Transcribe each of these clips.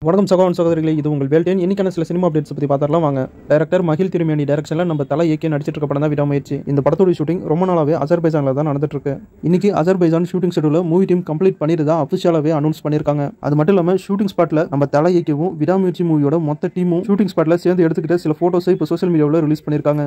வணக்கம் சகோதரன் சகோதரிகளே, இது உங்கள் வேல்டேன். இன்னைக்கான சில சினிமா அப்டேட்ஸ் பற்றி பார்த்துடலாம் வாங்க. டைரக்டர் மகிழ் திருமேனி டைரக்ஷனில் நம்ம தலை இயக்கி நடிச்சிட்டு இருக்க படம் தான் விடாமுயற்சி. இந்த படத்தோட ஷூட்டிங் ரொம்ப நாளாவே அஜர்பைஜானில் தான் நடந்துட்டு இருக்கு. இன்னைக்கு அஜர்பைஜான் ஷூட்டிங் ஷெட்யூல மூவி டீம் கம்ப்ளீட் பண்ணிட்டு அஃபிஷியலாவே அனௌன்ஸ் பண்ணிருக்காங்க. அது மட்டும் இல்லாமல் ஷூட்டிங் ஸ்பாட்ல நம்ம தலை இயக்கவும் விடாமுயற்சி மூவியோட மொத்த டீமும் ஷூட்டிங் ஸ்பாட்ல சேர்ந்து எடுத்துக்கிட்ட சில போட்டோஸை இப்போ சோஷியல் மீடியாவில் ரிலீஸ் பண்ணிருக்காங்க.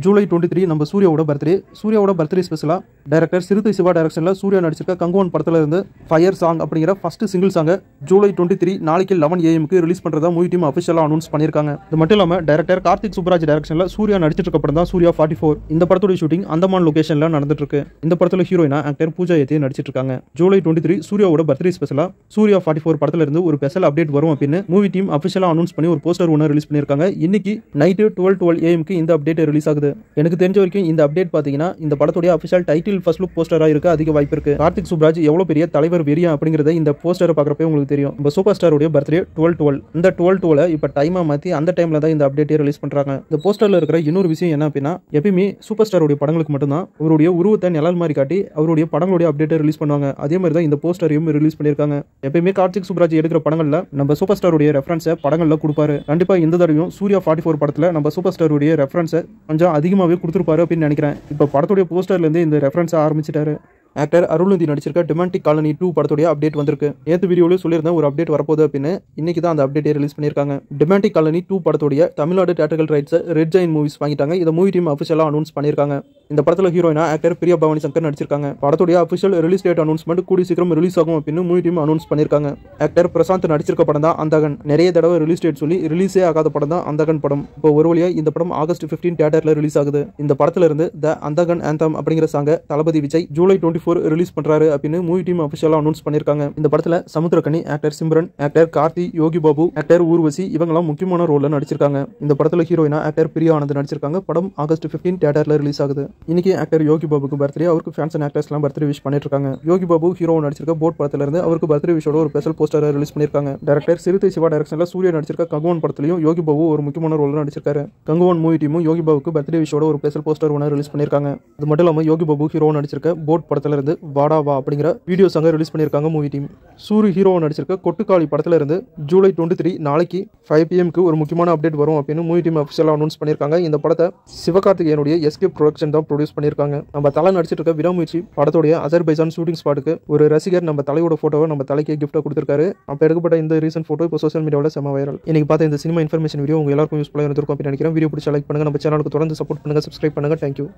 ஜூலை 23 நம்ம சூர்யாவோட பர்த்டே ஸ்பெஷலா டைரக்டர் சிறுத்தை சிவா டைரக்ஷனில் சூர்யா நடிச்சிருக்க கங்குவன் படத்துல இருந்து ஃபயர் சாங் அப்படிங்கிற ஃபர்ஸ்ட் சிங்கிள் சாங்கை ஜூலை 23 நாளைக்கு 11 AM ரிலீஸ் பண்றதா மூவி டீம் அஃபிஷியலா அனௌன்ஸ் பண்ணிருக்காங்க. இது மட்டும் இல்லாம டைரக்டர் கார்த்திக் சுப்ராஜ் டைரக்ஷன்ல சூர்யா நடிச்சிட்டு இருக்க படம் தான் சூர்யா 44. இந்த படத்தோட ஷூட்டிங் அந்தமான் லொகேஷன்ல நடந்துட்டு இருக்கு. இந்த படத்துல ஹீரோயினா ஆக்டர் பூஜா ஏத்தி நடிச்சிட்டு இருக்காங்க. ஜூலை 23 சூர்யாவோட பர்த்டே ஸ்பெஷலா சூர்யா 44 படத்துல இருந்து ஒரு ஸ்பெஷல் அப்டேட் வரும் அப்படின்னு மூவி டீம் அஃபிஷியலா அனௌன்ஸ் பண்ணி ஒரு போஸ்டர் ஒன்று ரிலீஸ் பண்ணிருக்காங்க. இன்னைக்கு நைட்டு 12 AM இந்த அப்டேட் ரிலீஸ் ஆகுது. எனக்கு தெரிஞ்ச வரைக்கும் இந்த அப்டேட் பாத்தீங்கன்னா இந்த படத்தோட அஃபிஷியல் டைட்டில் ஃபர்ஸ்ட் லுக் போஸ்டரா இருக்க அதிக வாய்ப்பு இருக்கு. கார்த்திக் சுப்ராஜ் எவ்வளவு பெரிய தலைவர் வெறியா அப்படிங்கறத இந்த போஸ்டரை பாக்குறப்ப உங்களுக்கு தெரியும். நம்ம சூப்பர் ஸ்டாரோட பர்த்டே 12 இந்த 12 இப்ப டைமா மாத்தி அந்த டைம்ல தான் இந்த அப்டேட்டை ரிலீஸ் பண்றாங்க. இந்த போஸ்டர்ல இருக்கிற இன்னொரு விஷயம் என்ன அப்படின்னா, எப்பயுமே சூப்பர் ஸ்டாரோட படங்களுக்கு மட்டும்தான் அவருடைய உருவத்தை நிழல் மாதிரி காட்டி அவருடைய படங்களுடைய அப்டேட்டை ரிலீஸ் பண்ணுவாங்க. அதே மாதிரி தான் இந்த போஸ்டரையும் ரிலீஸ் பண்ணிருக்காங்க. எப்பயுமே கார்த்திக் சுப்ராஜ் எடுக்கிற படங்கள்ல நம்ம சூப்பர் ஸ்டாரோட ரெஃபரன்ஸை படங்கள்ல கொடுப்பாரு. கண்டிப்பா இந்த தடவையும் சூர்யா 44 படத்துல நம்ம சூப்பர் ஸ்டாரோட ரெஃபரன்ஸை கொஞ்சம் அதிகமாகவே கொடுத்துருப்பாரு அப்படின்னு நினைக்கிறேன். இப்போ படத்துடைய போஸ்டர்ல இருந்து இந்த ரெஃபரன்ஸை ஆரம்பிச்சிட்டாரு. ஆக்டர் அருள்நிதி நடிச்சிருக்க டிமாண்டிக் காலனி 2 படத்துடைய அப்டேட் வந்திருக்கு. நேற்று வீடியோவில் சொல்லியிருந்தேன் ஒரு அப்டேட் வரப்போகுது அப்படின்னு. இன்னைக்கு தான் அந்த அப்டேட்டை ரிலீஸ் பண்ணியிருக்காங்க. டிமாண்டிக் காலனி 2 படத்துடைய தமிழ்நாடு தியேட்டர்கள் ரைட்ஸை ரெட் ஜெயின் மூவிஸ் வாங்கிட்டாங்க. இதை மூவி டீம் அஃபிஷியலாக அனௌன்ஸ் பண்ணியிருக்காங்க. இந்த படத்தில் ஹீரோயினா ஆக்டர் பிரியா பவானி சங்கர் நடிச்சிருக்காங்க. படத்துடைய அஃபிஷியல் ரிலீஸ் டேட் அனௌன்ஸ்மெண்ட் கூடி சீக்கிரம் ரிலீஸ் ஆகும் அப்படின்னு மூவி டீம் அனௌன்ஸ் பண்ணியிருக்காங்க. ஆக்டர் பிரசாந்த் நடிச்சிருக்க படம் தான் அந்தகன். நிறைய தடவை ரிலீஸ் டேட் சொல்லி ரிலீஸே ஆகாத படம் தான் அந்தகன் படம். இப்போ ஒரு வழியா இந்த படம் ஆகஸ்ட் 15 தியேட்டர்ல ரிலீஸ் ஆகுது. இந்த படத்துல இருந்து த அந்தகன் ஆந்தம் அப்படிங்கிற சாங்க தளபதி விஜய் ஜூலை 24 ரிலீஸ் பண்றாரு அப்படின்னு மூவி டீம் அஃபிஷியலா அனௌன்ஸ் பண்ணிருக்காங்க. இந்த படத்துல Samuthirakani, actor Simran, actor Karthi, Yogi Babu, actor Urvashi இவங்கெல்லாம் முக்கியமான ரோல்ல நடிச்சிருக்காங்க. இந்த படத்துல ஹீரோயினா ஆக்டர் பிரியா ஆனந்த் நடிச்சிருக்காங்க. படம் ஆகஸ்ட் 15 தியேட்டர்ல ரிலீஸ் ஆகுது. இன்னைக்கு ஆக்டர் யோகி பாபுக்கு பர்த்டே. அவருக்கு ஃபேன்ஸ் அண்ட் ஆக்டர்ஸ் எல்லாம் பர்த்டே விஷ் பண்ணிட்டு இருக்காங்க. யோகி பாபு ஹீரோ நடிச்சிருக்க போட் படத்துல இருந்து அவருக்கு பர்த்டே விஷோட ஒரு ஸ்பெஷல் போஸ்டர் ரிலீஸ் பண்ணிருக்காங்க. டைரக்டர் சிறுத்தை சிவா டைரக்ஷன்ல சூர்யா நடிச்சிருக்க கங்குவன் படத்திலையும் யோகி பாபு ஒரு முக்கியமான ரோல்ல நடிச்சிருக்காரு. கங்குவன் மூவி டீமும் யோகி பாபுக்கு பர்த்டே விஷோட ஒரு ஸ்பெஷல் போஸ்டர் ஒன்று ரிலீஸ் பண்ணிருக்காங்க. அது மட்டும் இல்லாம யோகி பாபு ஹீரோ நடிச்சிருக்க போட் படத்துல இருந்து வாடா வா அப்படிங்கிற வீடியோ சாங்க ரிலீஸ் பண்ணிருக்காங்க மூவி டீம். சூரி ஹீரோ நடிச்சிருக்க கொட்டுக்காளி படத்துல இருந்து ஜூலை 23 நாளைக்கு 5 PM ஒரு முக்கியமான அப்டேட் வரும் அப்படின்னு மூவி டீம் அஃபிஷியலா அனௌன்ஸ் பண்ணிருக்காங்க. இந்த படத்தை சிவகார்த்திகேயனுடைய எஸ்கேப் ப்ரொடக்ஷன் தான் ப்ரொடியூஸ் பண்ணிருக்காங்க. நம்ம தலை நடிச்சிட்டு இருக்க விடாமுயற்சி படத்துடைய அஜர்பைஜான் ஷூட்டிங் ஸ்பாட்டுக்கு ஒரு ரசிகர் நம்ம தலையோட போட்டோவை நம்ம தலைக்கு கிஃப்டா கொடுத்திருக்காரு. அப்ப எடுக்கப்பட்ட இந்த ரீசன்ட் போட்டோ இப்போ சோஷியல் மீடியாவில் செம வைரல். இன்னைக்கு பார்த்த இந்த சினிமா இன்ஃபர்மேஷன் வீடியோ உங்க எல்லாருக்கும் யூஸ்ஃபுல்லா இருந்திருக்கும் அப்படின்னு நினைக்கிறேன். வீடியோ பிடிச்ச லைக் பண்ணுங்க, நம்ம சேனலுக்கு தொடர்ந்து சப்போர்ட் பண்ணுங்க, சப்ஸ்கிரைப் பண்ணுங்க. தேங்க்யூ.